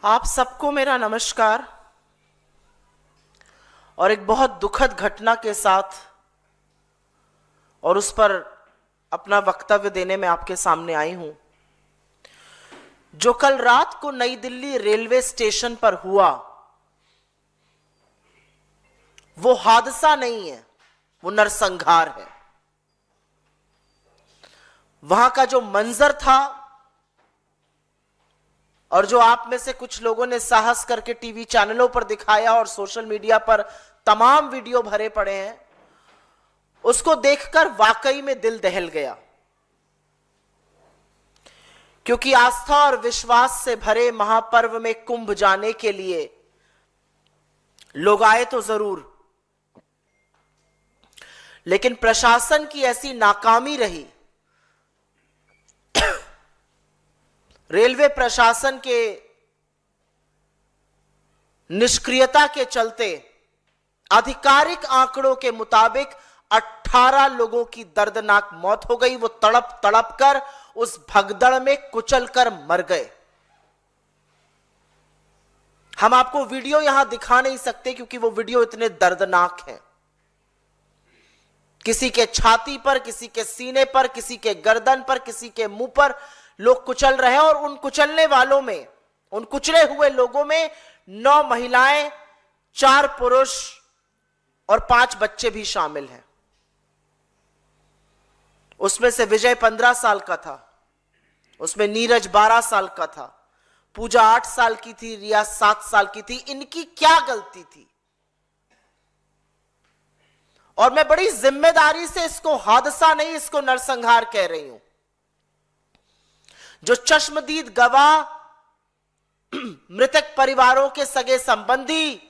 आप सबको मेरा नमस्कार। और एक बहुत दुखद घटना के साथ और उस पर अपना वक्तव्य देने में आपके सामने आई हूं। जो कल रात को नई दिल्ली रेलवे स्टेशन पर हुआ वो हादसा नहीं है, वो नरसंहार है। वहां का जो मंजर था और जो आप में से कुछ लोगों ने साहस करके टीवी चैनलों पर दिखाया और सोशल मीडिया पर तमाम वीडियो भरे पड़े हैं, उसको देखकर वाकई में दिल दहल गया। क्योंकि आस्था और विश्वास से भरे महापर्व में कुंभ जाने के लिए लोग आए तो जरूर, लेकिन प्रशासन की ऐसी नाकामी रही, रेलवे प्रशासन के निष्क्रियता के चलते आधिकारिक आंकड़ों के मुताबिक 18 लोगों की दर्दनाक मौत हो गई। वो तड़प तड़प कर उस भगदड़ में कुचल कर मर गए। हम आपको वीडियो यहां दिखा नहीं सकते क्योंकि वो वीडियो इतने दर्दनाक हैं। किसी के छाती पर, किसी के सीने पर, किसी के गर्दन पर, किसी के मुंह पर लोग कुचल रहे हैं। और उन कुचलने वालों में, उन कुचले हुए लोगों में 9 महिलाएं, 4 पुरुष और 5 बच्चे भी शामिल हैं। उसमें से विजय 15 साल का था, उसमें नीरज 12 साल का था, पूजा 8 साल की थी, रिया 7 साल की थी। इनकी क्या गलती थी? और मैं बड़ी जिम्मेदारी से इसको हादसा नहीं, इसको नरसंहार कह रही हूं। जो चश्मदीद गवाह, मृतक परिवारों के सगे संबंधी,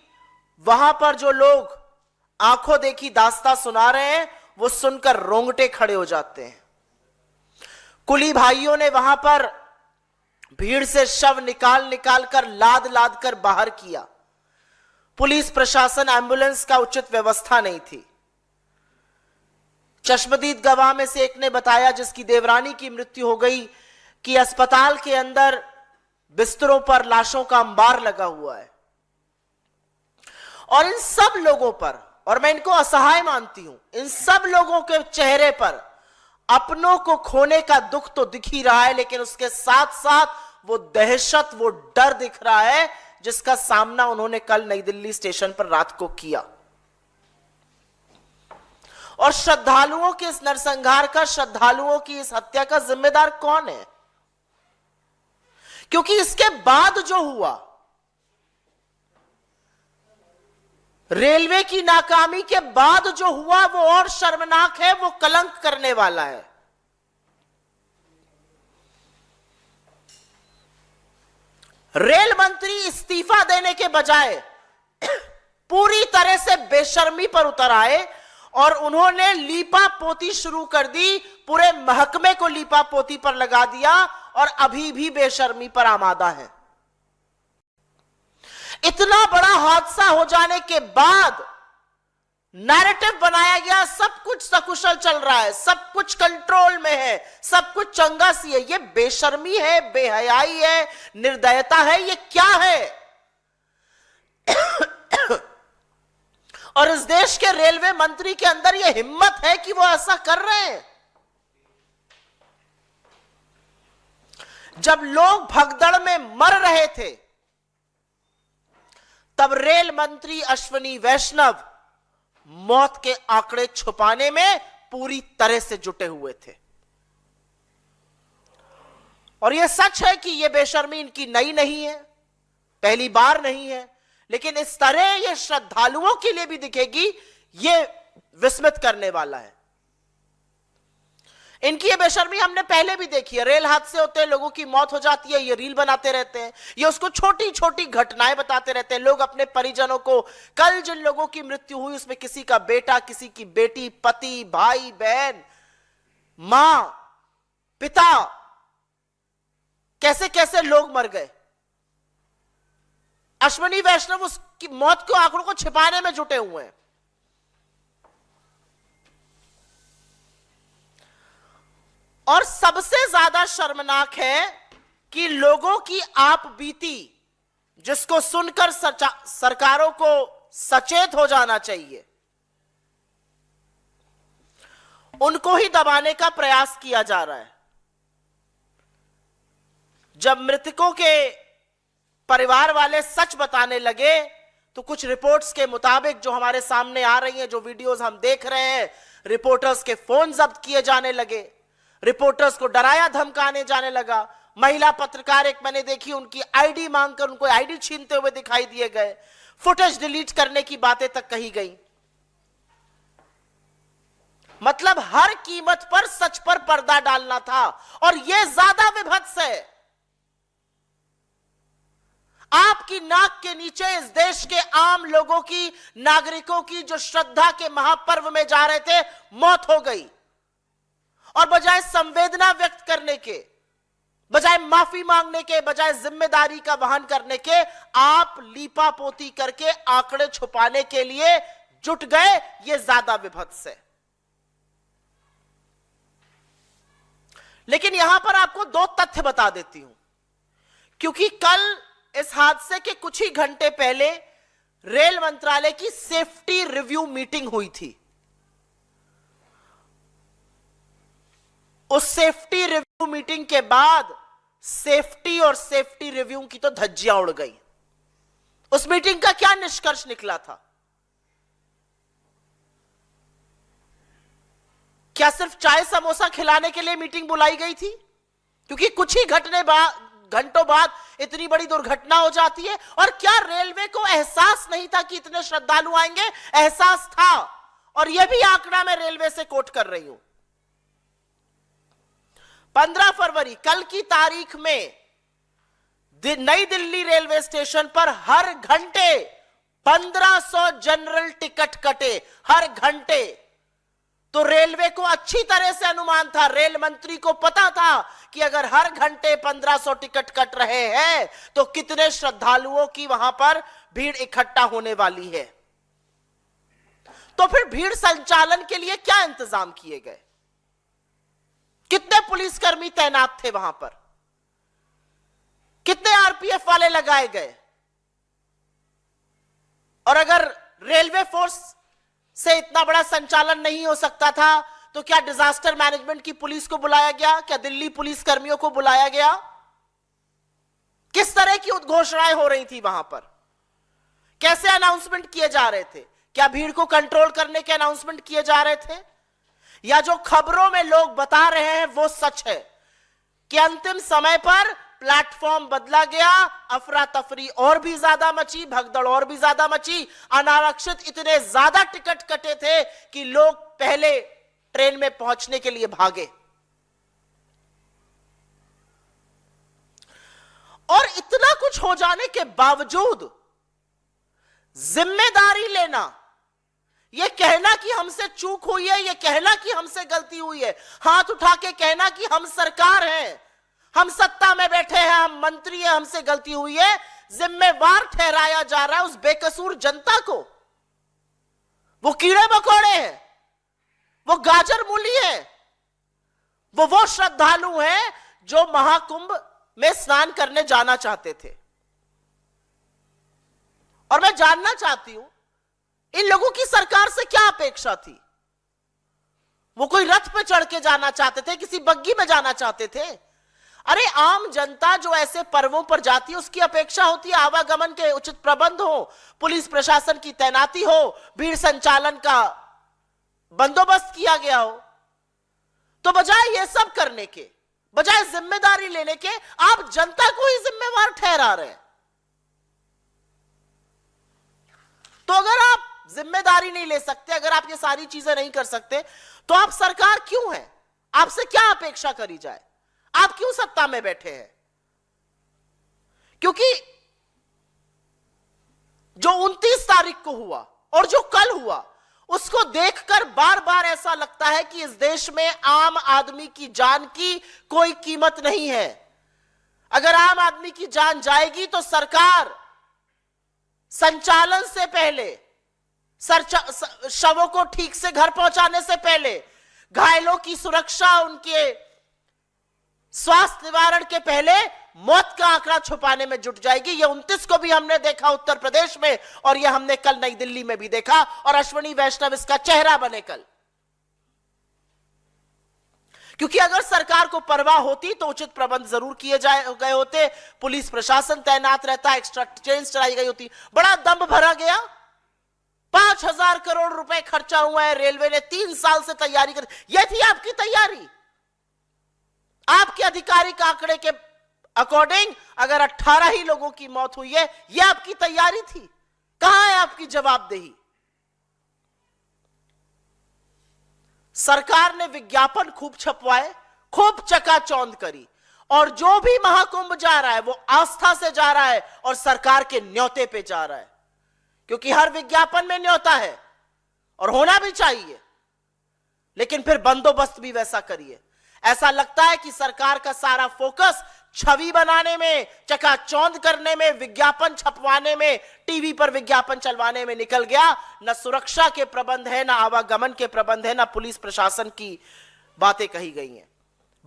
वहां पर जो लोग आंखों देखी दास्तां सुना रहे हैं, वो सुनकर रोंगटे खड़े हो जाते हैं। कुली भाइयों ने वहां पर भीड़ से शव निकाल निकाल कर, लाद लाद कर बाहर किया। पुलिस प्रशासन, एम्बुलेंस का उचित व्यवस्था नहीं थी। चश्मदीद गवाह में से एक ने बताया, जिसकी देवरानी की मृत्यु हो गई, कि अस्पताल के अंदर बिस्तरों पर लाशों का अंबार लगा हुआ है। और इन सब लोगों पर, और मैं इनको असहाय मानती हूं, इन सब लोगों के चेहरे पर अपनों को खोने का दुख तो दिख ही रहा है, लेकिन उसके साथ साथ वो दहशत, वो डर दिख रहा है जिसका सामना उन्होंने कल नई दिल्ली स्टेशन पर रात को किया। और श्रद्धालुओं के इस नरसंहार का, श्रद्धालुओं की इस हत्या का जिम्मेदार कौन है? क्योंकि इसके बाद जो हुआ, रेलवे की नाकामी के बाद जो हुआ, वो और शर्मनाक है, वो कलंक करने वाला है। रेल मंत्री इस्तीफा देने के बजाय पूरी तरह से बेशर्मी पर उतर आए और उन्होंने लीपा पोती शुरू कर दी, पूरे महकमे को लीपा पोती पर लगा दिया और अभी भी बेशर्मी पर आमादा है। इतना बड़ा हादसा हो जाने के बाद नैरेटिव बनाया गया, सब कुछ सकुशल चल रहा है, सब कुछ कंट्रोल में है, सब कुछ चंगा सी है। ये बेशर्मी है, बेहयाई है, निर्दयता है, ये क्या है? और इस देश के रेलवे मंत्री के अंदर यह हिम्मत है कि वो ऐसा कर रहे हैं। जब लोग भगदड़ में मर रहे थे, तब रेल मंत्री अश्विनी वैष्णव मौत के आंकड़े छुपाने में पूरी तरह से जुटे हुए थे। और यह सच है कि यह बेशर्मी इनकी नई नहीं है, पहली बार नहीं है, लेकिन इस तरह यह श्रद्धालुओं के लिए भी दिखेगी, यह विस्मित करने वाला है। इनकी ये बेशर्मी हमने पहले भी देखी है। रेल हादसे होते हैं, लोगों की मौत हो जाती है, ये रील बनाते रहते हैं, ये उसको छोटी छोटी घटनाएं बताते रहते हैं। लोग अपने परिजनों को, कल जिन लोगों की मृत्यु हुई उसमें किसी का बेटा, किसी की बेटी, पति, भाई, बहन, मां, पिता, कैसे कैसे लोग मर गए। अश्विनी वैष्णव उसकी मौत के आंकड़ों को छिपाने में जुटे हुए हैं। और सबसे ज्यादा शर्मनाक है कि लोगों की आप बीती, जिसको सुनकर सरकारों को सचेत हो जाना चाहिए, उनको ही दबाने का प्रयास किया जा रहा है। जब मृतकों के परिवार वाले सच बताने लगे तो कुछ रिपोर्ट्स के मुताबिक जो हमारे सामने आ रही हैं, जो वीडियोस हम देख रहे हैं, रिपोर्टर्स के फोन जब्त किए जाने लगे, रिपोर्टर्स को डराया धमकाने जाने लगा। महिला पत्रकार एक मैंने देखी, उनकी आईडी मांगकर उनको आईडी छीनते हुए दिखाई दिए गए, फुटेज डिलीट करने की बातें तक कही गई। मतलब हर कीमत पर सच पर पर्दा डालना था, और यह ज्यादा विभत्स है। आपकी नाक के नीचे इस देश के आम लोगों की, नागरिकों की जो श्रद्धा के महापर्व में जा रहे थे, मौत हो गई। और बजाय संवेदना व्यक्त करने के, बजाय माफी मांगने के, बजाय जिम्मेदारी का वहन करने के, आप लीपापोती करके आंकड़े छुपाने के लिए जुट गए। यह ज्यादा विभत्स है। लेकिन यहां पर आपको दो तथ्य बता देती हूं, क्योंकि कल इस हादसे के कुछ ही घंटे पहले रेल मंत्रालय की सेफ्टी रिव्यू मीटिंग हुई थी। उस सेफ्टी रिव्यू मीटिंग के बाद सेफ्टी और सेफ्टी रिव्यू की तो धज्जियां उड़ गई। उस मीटिंग का क्या निष्कर्ष निकला था? क्या सिर्फ चाय समोसा खिलाने के लिए मीटिंग बुलाई गई थी? क्योंकि कुछ ही घंटों बाद इतनी बड़ी दुर्घटना हो जाती है। और क्या रेलवे को एहसास नहीं था कि इतने श्रद्धालु आएंगे? एहसास था, और यह भी आंकड़ा मैं रेलवे से कोट कर रही हूं। 15 फरवरी कल की तारीख में नई दिल्ली रेलवे स्टेशन पर हर घंटे 1500 जनरल टिकट कटे, हर घंटे। तो रेलवे को अच्छी तरह से अनुमान था, रेल मंत्री को पता था कि अगर हर घंटे 1500 टिकट कट रहे हैं तो कितने श्रद्धालुओं की वहां पर भीड़ इकट्ठा होने वाली है। तो फिर भीड़ संचालन के लिए क्या इंतजाम किए गए? कितने पुलिसकर्मी तैनात थे वहां पर? कितने आरपीएफ वाले लगाए गए? और अगर रेलवे फोर्स से इतना बड़ा संचालन नहीं हो सकता था तो क्या डिजास्टर मैनेजमेंट की पुलिस को बुलाया गया? क्या दिल्ली पुलिस कर्मियों को बुलाया गया? किस तरह की उद्घोषणाएं हो रही थी वहां पर? कैसे अनाउंसमेंट किए जा रहे थे? क्या भीड़ को कंट्रोल करने के अनाउंसमेंट किए जा रहे थे, या जो खबरों में लोग बता रहे हैं वो सच है कि अंतिम समय पर प्लेटफॉर्म बदला गया, अफरा तफरी और भी ज्यादा मची, भगदड़ और भी ज्यादा मची, अनारक्षित इतने ज्यादा टिकट कटे थे कि लोग पहले ट्रेन में पहुंचने के लिए भागे। और इतना कुछ हो जाने के बावजूद जिम्मेदारी लेना, यह कहना कि हमसे चूक हुई है, यह कहना कि हमसे गलती हुई है, हाथ उठा के कहना कि हम सरकार हैं, हम सत्ता में बैठे हैं, हम मंत्री हैं, हमसे गलती हुई है, जिम्मेवार ठहराया जा रहा है उस बेकसूर जनता को। वो कीड़े मकोड़े हैं, वो गाजर मूली है, वो श्रद्धालु हैं जो महाकुंभ में स्नान करने जाना चाहते थे। और मैं जानना चाहती हूं इन लोगों की सरकार से क्या अपेक्षा थी? वो कोई रथ पे चढ़ के जाना चाहते थे, किसी बग्गी में जाना चाहते थे? अरे आम जनता जो ऐसे पर्वों पर जाती है उसकी अपेक्षा होती है आवागमन के उचित प्रबंध हो, पुलिस प्रशासन की तैनाती हो, भीड़ संचालन का बंदोबस्त किया गया हो। तो बजाय ये सब करने के, बजाय जिम्मेदारी लेने के, आप जनता को ही जिम्मेवार ठहरा रहे हैं। तो अगर आप जिम्मेदारी नहीं ले सकते, अगर आप ये सारी चीजें नहीं कर सकते, तो आप सरकार क्यों है? आपसे क्या अपेक्षा करी जाए? आप क्यों सत्ता में बैठे हैं? क्योंकि जो 29 तारीख को हुआ और जो कल हुआ, उसको देखकर बार बार ऐसा लगता है कि इस देश में आम आदमी की जान की कोई कीमत नहीं है। अगर आम आदमी की जान जाएगी तो सरकार संचालन से पहले, शवों को ठीक से घर पहुंचाने से पहले, घायलों की सुरक्षा, उनके स्वास्थ्य निवारण के पहले मौत का आंकड़ा छुपाने में जुट जाएगी। ये 29 को भी हमने देखा उत्तर प्रदेश में, और ये हमने कल नई दिल्ली में भी देखा, और अश्विनी वैष्णव इसका चेहरा बने कल। क्योंकि अगर सरकार को परवाह होती तो उचित प्रबंध जरूर किए गए होते, पुलिस प्रशासन तैनात रहता, एक्स्ट्रा ट्रेन चलाई गई होती। बड़ा दंभ भरा गया। 5,000 करोड़ रुपए खर्चा हुआ है, रेलवे ने 3 साल से तैयारी कर। यह थी आपकी तैयारी? आपके आधिकारिक आंकड़े के अकॉर्डिंग अगर 18 ही लोगों की मौत हुई है, यह आपकी तैयारी थी? कहां है आपकी जवाबदेही? सरकार ने विज्ञापन खूब छपवाए, खूब चकाचौंध करी, और जो भी महाकुंभ जा रहा है वो आस्था से जा रहा है और सरकार के न्योते पे जा रहा है, क्योंकि हर विज्ञापन में न्योता है और होना भी चाहिए। लेकिन फिर बंदोबस्त भी वैसा करिए। ऐसा लगता है कि सरकार का सारा फोकस छवि बनाने में, चकाचौंध करने में, विज्ञापन छपवाने में, टीवी पर विज्ञापन चलवाने में निकल गया। न सुरक्षा के प्रबंध है, न आवागमन के प्रबंध है, न पुलिस प्रशासन की बातें कही गई हैं।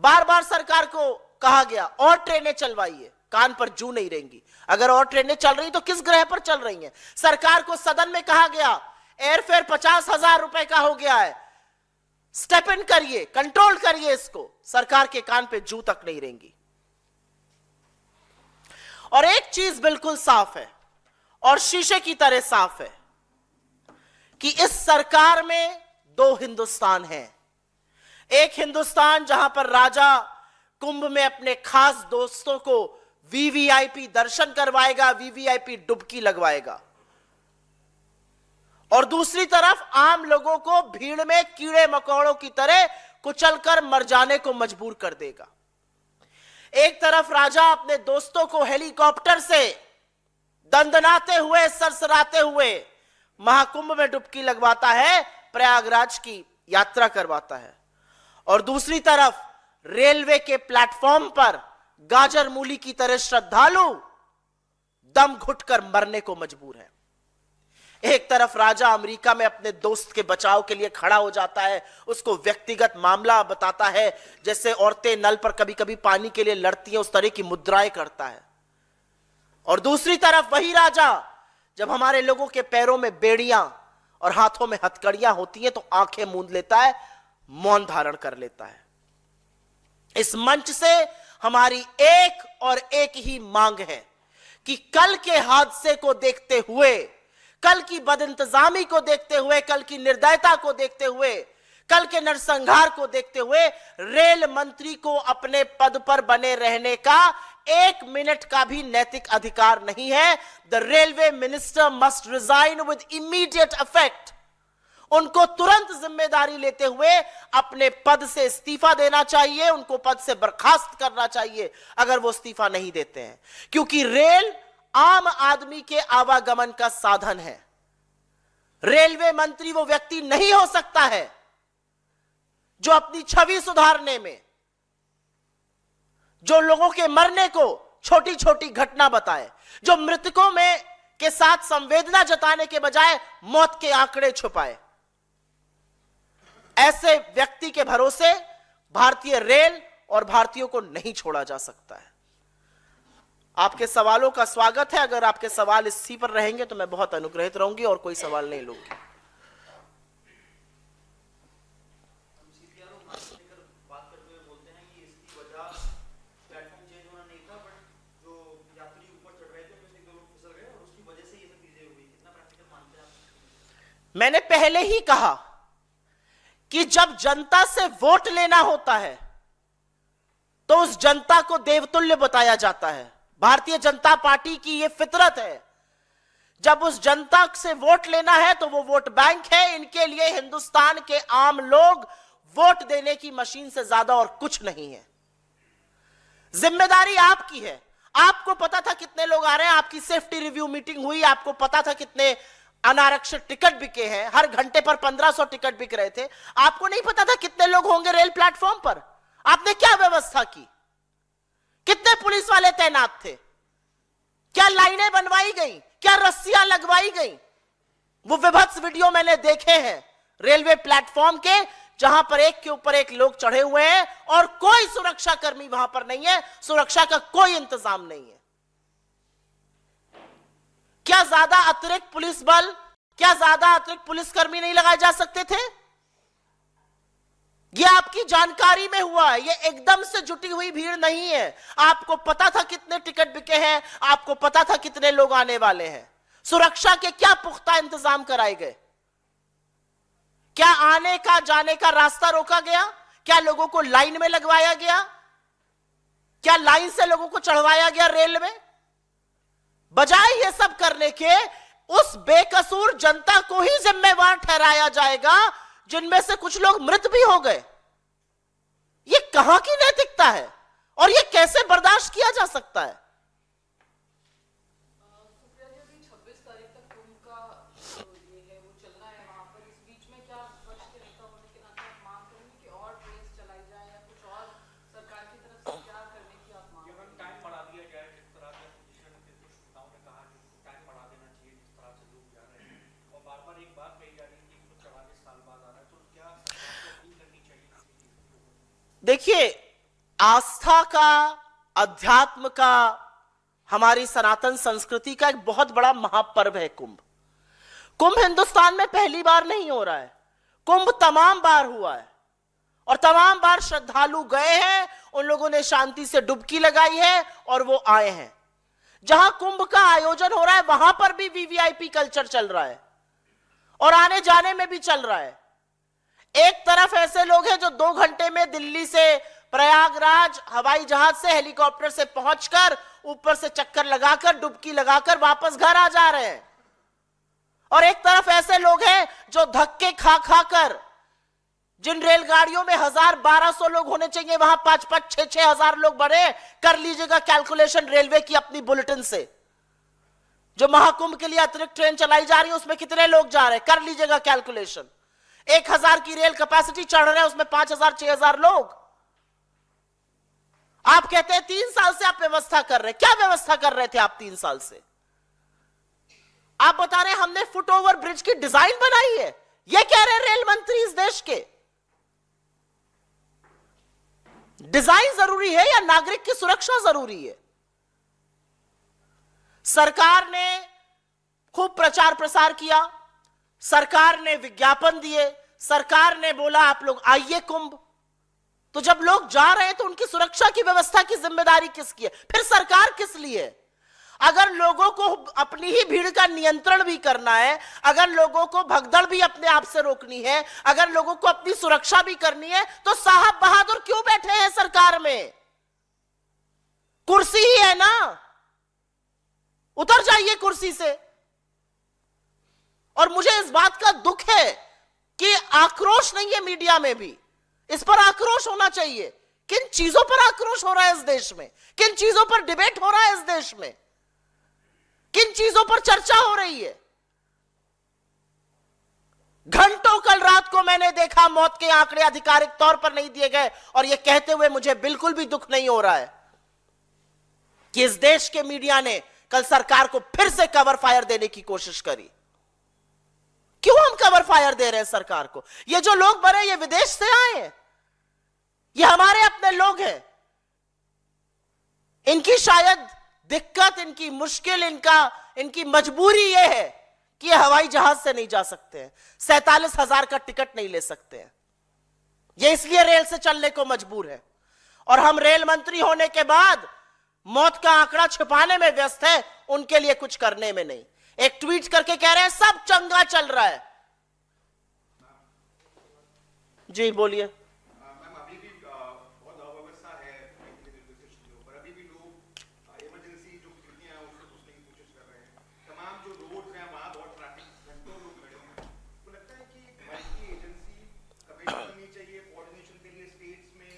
बार बार सरकार को कहा गया और ट्रेनें चलवाइए, कान पर जू नहीं रहेंगी। अगर और ट्रेनें चल रही तो किस ग्रह पर चल रही हैं? सरकार को सदन में कहा गया एयरफेयर 50,000 रुपए का हो गया है, स्टेप इन करिए, कंट्रोल करिए इसको। सरकार के कान पे जू तक नहीं रहेंगी। और एक चीज बिल्कुल साफ है, और शीशे की तरह साफ है, कि इस सरकार में 2 हिंदुस्तान हैं। एक हिंदुस्तान जहां पर राजा कुंभ में अपने खास दोस्तों को वीवीआईपी दर्शन करवाएगा, वीवीआईपी डुबकी लगवाएगा, और दूसरी तरफ आम लोगों को भीड़ में कीड़े मकोड़ों की तरह कुचलकर मर जाने को मजबूर कर देगा। एक तरफ राजा अपने दोस्तों को हेलीकॉप्टर से दंदनाते हुए, सरसराते हुए महाकुंभ में डुबकी लगवाता है, प्रयागराज की यात्रा करवाता है, और दूसरी तरफ रेलवे के प्लेटफॉर्म पर गाजर मूली की तरह श्रद्धालु दम घुटकर मरने को मजबूर है। एक तरफ राजा अमेरिका में अपने दोस्त के बचाव के लिए खड़ा हो जाता है, उसको व्यक्तिगत मामला बताता है, जैसे औरतें नल पर कभी कभी पानी के लिए लड़ती हैं, उस तरह की मुद्राएं करता है। और दूसरी तरफ वही राजा जब हमारे लोगों के पैरों में बेड़ियां और हाथों में हथकड़ियां होती हैं तो आंखें मूंद लेता है, मौन धारण कर लेता है। इस मंच से हमारी एक और एक ही मांग है कि कल के हादसे को देखते हुए, कल की बदइंतजामी को देखते हुए, कल की निर्दयता को देखते हुए, कल के नरसंहार को देखते हुए रेल मंत्री को अपने पद पर बने रहने का 1 मिनट का भी नैतिक अधिकार नहीं है। The railway minister must resign with immediate effect. उनको तुरंत जिम्मेदारी लेते हुए अपने पद से इस्तीफा देना चाहिए, उनको पद से बर्खास्त करना चाहिए अगर वो इस्तीफा नहीं देते हैं, क्योंकि रेल आम आदमी के आवागमन का साधन है। रेलवे मंत्री वो व्यक्ति नहीं हो सकता है जो अपनी छवि सुधारने में, जो लोगों के मरने को छोटी छोटी घटना बताए, जो मृतकों में के साथ संवेदना जताने के बजाय मौत के आंकड़े छुपाए। ऐसे व्यक्ति के भरोसे भारतीय रेल और भारतीयों को नहीं छोड़ा जा सकता है। आपके सवालों का स्वागत है। अगर आपके सवाल इसी पर रहेंगे तो मैं बहुत अनुग्रहित रहूंगी, और कोई सवाल नहीं लूंगी। मैंने पहले ही कहा कि जब जनता से वोट लेना होता है तो उस जनता को देवतुल्य बताया जाता है। भारतीय जनता पार्टी की यह फितरत है। जब उस जनता से वोट लेना है तो वो वोट बैंक है। इनके लिए हिंदुस्तान के आम लोग वोट देने की मशीन से ज्यादा और कुछ नहीं है। जिम्मेदारी आपकी है। आपको पता था कितने लोग आ रहे हैं, आपकी सेफ्टी रिव्यू मीटिंग हुई, आपको पता था कितने अनारक्षित टिकट बिके हैं, हर घंटे पर 1500 टिकट बिक रहे थे। आपको नहीं पता था कितने लोग होंगे रेल प्लेटफॉर्म पर? आपने क्या व्यवस्था की? कितने पुलिस वाले तैनात थे? क्या लाइनें बनवाई गई? क्या रस्सियां लगवाई गई? वो विभत्स वीडियो मैंने देखे हैं रेलवे प्लेटफॉर्म के, जहां पर एक के ऊपर एक लोग चढ़े हुए हैं और कोई सुरक्षा कर्मी वहां पर नहीं है, सुरक्षा का कोई इंतजाम नहीं है। क्या ज्यादा अतिरिक्त पुलिस बल, क्या ज्यादा अतिरिक्त पुलिसकर्मी नहीं लगाए जा सकते थे? यह आपकी जानकारी में हुआ है, यह एकदम से जुटी हुई भीड़ नहीं है। आपको पता था कितने टिकट बिके हैं, आपको पता था कितने लोग आने वाले हैं। सुरक्षा के क्या पुख्ता इंतजाम कराए गए? क्या आने का जाने का रास्ता रोका गया? क्या लोगों को लाइन में लगवाया गया? क्या लाइन से लोगों को चढ़वाया गया रेल में? बजाय ये सब करने के उस बेकसूर जनता को ही जिम्मेवार ठहराया जाएगा जिनमें से कुछ लोग मृत भी हो गए। ये कहां की नैतिकता है और ये कैसे बर्दाश्त किया जा सकता है? सुप्रिया जी, अभी 26 तारीख तक कुंभ का ये है वो चलना है वहां पर। इस बीच में क्या विपक्ष के नेता होने के नाते आप मांग करेंगे कि और ट्रेन चलाई जाए या कुछ और सरकार की तरफ से क्या करने की आप मांग करेंगे? टाइम बढ़ा दिया जाए, जिस तरह से अपोजिशन के कुछ नेताओं ने कहा कि टाइम बढ़ा देना चाहिए, जिस तरह से लोग जा रहे हैं और बार बार एक बात कही जा रही है कि 144 साल बाद आ रहा है, तो क्या सरकार को अपील करनी चाहिए? देखिए, आस्था का, अध्यात्म का, हमारी सनातन संस्कृति का एक बहुत बड़ा महापर्व है कुंभ। कुंभ हिंदुस्तान में पहली बार नहीं हो रहा है, कुंभ तमाम बार हुआ है और तमाम बार श्रद्धालु गए हैं, उन लोगों ने शांति से डुबकी लगाई है और वो आए हैं। जहां कुंभ का आयोजन हो रहा है वहां पर भी वीवीआईपी कल्चर चल रहा है और आने जाने में भी चल रहा है। एक तरफ ऐसे लोग हैं जो 2 घंटे में दिल्ली से प्रयागराज हवाई जहाज से, हेलीकॉप्टर से पहुंचकर ऊपर से चक्कर लगाकर, डुबकी लगाकर वापस घर आ जा रहे हैं, और एक तरफ ऐसे लोग हैं जो धक्के खा खाकर, जिन रेलगाड़ियों में 1000-1200 लोग होने चाहिए वहां 5-5, 6-6 हजार लोग बढ़े। कर लीजिएगा कैलकुलेशन रेलवे की अपनी बुलेटिन से, जो महाकुंभ के लिए अतिरिक्त ट्रेन चलाई जा रही है उसमें कितने लोग जा रहे हैं, कर लीजिएगा कैलकुलेशन। 1000 की रेल कैपेसिटी चढ़ रहे हैं, उसमें 5000-6000 लोग। आप कहते हैं 3 साल से आप व्यवस्था कर रहे हैं। क्या व्यवस्था कर रहे थे आप 3 साल से? आप बता रहे हैं हमने फुट ओवर ब्रिज की डिजाइन बनाई है, ये कह रहे हैं रेल मंत्री इस देश के। डिजाइन जरूरी है या नागरिक की सुरक्षा जरूरी है? सरकार ने खूब प्रचार प्रसार किया, सरकार ने विज्ञापन दिए, सरकार ने बोला आप लोग आइए कुंभ। तो जब लोग जा रहे हैं तो उनकी सुरक्षा की व्यवस्था की जिम्मेदारी किसकी है? फिर सरकार किस लिए? अगर लोगों को अपनी ही भीड़ का नियंत्रण भी करना है, अगर लोगों को भगदड़ भी अपने आप से रोकनी है, अगर लोगों को अपनी सुरक्षा भी करनी है, तो साहब बहादुर क्यों बैठे हैं सरकार में? कुर्सी ही है ना, उतर जाइए कुर्सी से। और मुझे इस बात का दुख है कि आक्रोश नहीं है मीडिया में भी। इस पर आक्रोश होना चाहिए। किन चीजों पर आक्रोश हो रहा है इस देश में? किन चीजों पर डिबेट हो रहा है इस देश में? किन चीजों पर चर्चा हो रही है? घंटों कल रात को मैंने देखा मौत के आंकड़े आधिकारिक तौर पर नहीं दिए गए, और यह कहते हुए मुझे बिल्कुल भी दुख नहीं हो रहा है कि इस देश के मीडिया ने कल सरकार को फिर से कवर फायर देने की कोशिश करी। क्यों हम कवर फायर दे रहे हैं सरकार को? ये जो लोग मरे ये विदेश से आए हैं, ये हमारे अपने लोग हैं। इनकी शायद दिक्कत, इनकी मुश्किल, इनकी मजबूरी ये है कि ये हवाई जहाज से नहीं जा सकते हैं, 47,000 का टिकट नहीं ले सकते हैं, ये इसलिए रेल से चलने को मजबूर है। और हम रेल मंत्री होने के बाद मौत का आंकड़ा छिपाने में व्यस्त है, उनके लिए कुछ करने में नहीं। एक ट्वीट करके कह रहे हैं सब चंगा चल रहा है। जी बोलिए। मैम, अभी भी बहुत अव्यवस्था है रेलवे स्टेशन के ऊपर। अभी भी लोग इमरजेंसी जो खिड़कियां हैं उससे घुसने की कोशिश कर रहे हैं। तमाम जो रोड्स हैं वहां बहुत ट्रैफिक, घंटों लोग खड़े हैं। तो लगता है कि मल्टी एजेंसी कमेटी बननी चाहिए कोऑर्डिनेशन के लिए स्टेट्स में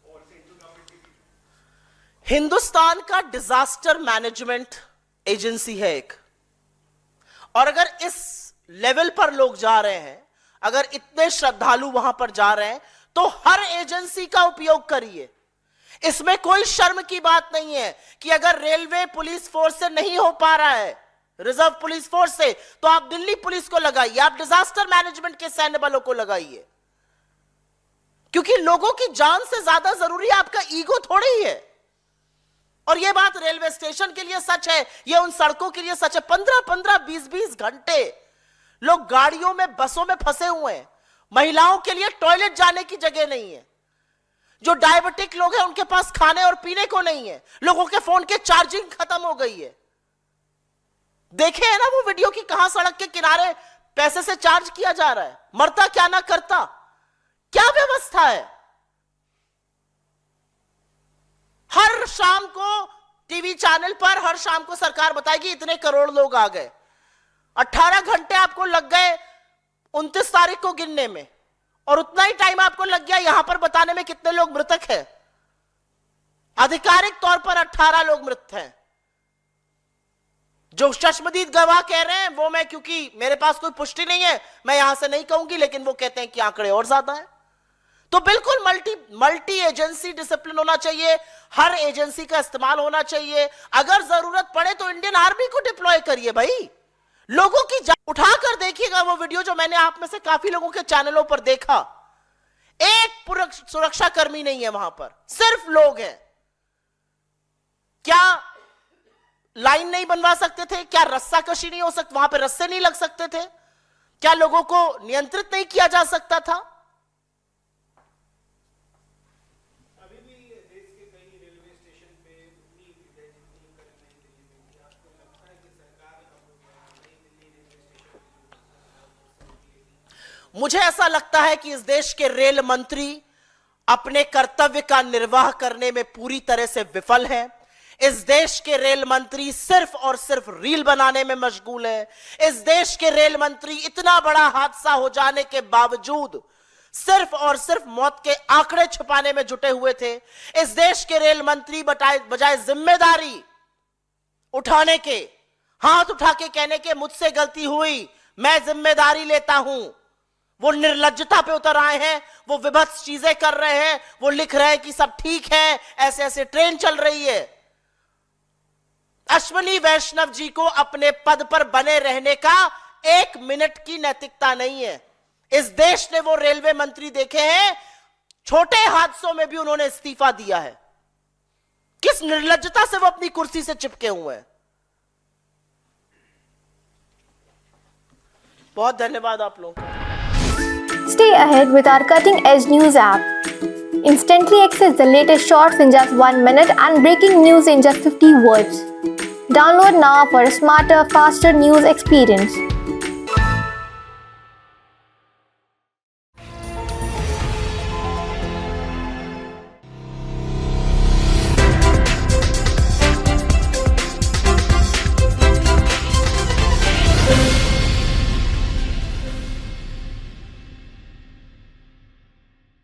और सेंट्रल गवर्नमेंट के बीच। हिंदुस्तान का डिजास्टर मैनेजमेंट एजेंसी है एक, और अगर इस लेवल पर लोग जा रहे हैं, अगर इतने श्रद्धालु वहां पर जा रहे हैं, तो हर एजेंसी का उपयोग करिए। इसमें कोई शर्म की बात नहीं है कि अगर रेलवे पुलिस फोर्स से नहीं हो पा रहा है, रिजर्व पुलिस फोर्स से, तो आप दिल्ली पुलिस को लगाइए, आप डिजास्टर मैनेजमेंट के सैन्य बलों को लगाइए। क्योंकि लोगों की जान से ज्यादा जरूरी आपका ईगो थोड़ी ही है। और यह बात रेलवे स्टेशन के लिए सच है, यह उन सड़कों के लिए सच है। 15-15, 20-20 घंटे लोग गाड़ियों में, बसों में फंसे हुए हैं। महिलाओं के लिए टॉयलेट जाने की जगह नहीं है। जो डायबिटिक लोग हैं उनके पास खाने और पीने को नहीं है। लोगों के फोन के चार्जिंग खत्म हो गई है। देखे है ना वो वीडियो की कहां सड़क के किनारे पैसे से चार्ज किया जा रहा है। मरता क्या ना करता, क्या व्यवस्था है। हर शाम को टीवी चैनल पर, हर शाम को सरकार बताएगी इतने करोड़ लोग आ गए। 18 घंटे आपको लग गए 29 तारीख को गिनने में, और उतना ही टाइम आपको लग गया यहां पर बताने में कितने लोग मृतक हैं। आधिकारिक तौर पर 18 लोग मृत हैं। जो चश्मदीद गवाह कह रहे हैं वो मैं, क्योंकि मेरे पास कोई पुष्टि नहीं है, मैं यहां से नहीं कहूंगी, लेकिन वो कहते हैं कि आंकड़े और ज्यादा है। तो बिल्कुल मल्टी एजेंसी डिसिप्लिन होना चाहिए, हर एजेंसी का इस्तेमाल होना चाहिए। अगर जरूरत पड़े तो इंडियन आर्मी को डिप्लॉय करिए भाई। लोगों की उठाकर देखिएगा वो वीडियो जो मैंने आप में से काफी लोगों के चैनलों पर देखा। एक सुरक्षा कर्मी नहीं है वहां पर, सिर्फ लोग हैं। क्या लाइन नहीं बनवा सकते थे? क्या रस्सा कशी नहीं हो सकती? वहां पर रस्से नहीं लग सकते थे? क्या लोगों को नियंत्रित नहीं किया जा सकता था? अभी भी देश के कई रेलवे स्टेशन पे उतनी भीड़ है जितनी कभी नई दिल्ली में थी। आपको लगता है कि सरकार अब नई दिल्ली रेलवे स्टेशन? मुझे ऐसा लगता है कि इस देश के रेल मंत्री अपने कर्तव्य का निर्वाह करने में पूरी तरह से विफल हैं। इस देश के रेल मंत्री सिर्फ और सिर्फ रील बनाने में मशगूल है। इस देश के रेल मंत्री इतना बड़ा हादसा हो जाने के बावजूद सिर्फ और सिर्फ मौत के आंकड़े छुपाने में जुटे हुए थे। इस देश के रेल मंत्री बजाय जिम्मेदारी उठाने के, हाथ उठा के कहने के मुझसे गलती हुई, मैं जिम्मेदारी लेता हूं, वो निर्लज्जता पे उतर आए हैं। वो विभत्स चीजें कर रहे हैं। वो लिख रहे हैं कि सब ठीक है, ऐसे ऐसे ट्रेन चल रही है। अश्विनी वैष्णव जी को अपने पद पर बने रहने का 1 मिनट की नैतिकता नहीं है। इस देश ने वो रेलवे मंत्री देखे हैं, छोटे हादसों में भी उन्होंने इस्तीफा दिया है। किस निर्लज्जता से वो अपनी कुर्सी से चिपके हुए हैं। बहुत धन्यवाद आप लोगों का। Stay ahead with our cutting-edge news app. Instantly access the latest shorts in just 1 minute and breaking news in just 50 words. Download now for a smarter, faster news experience.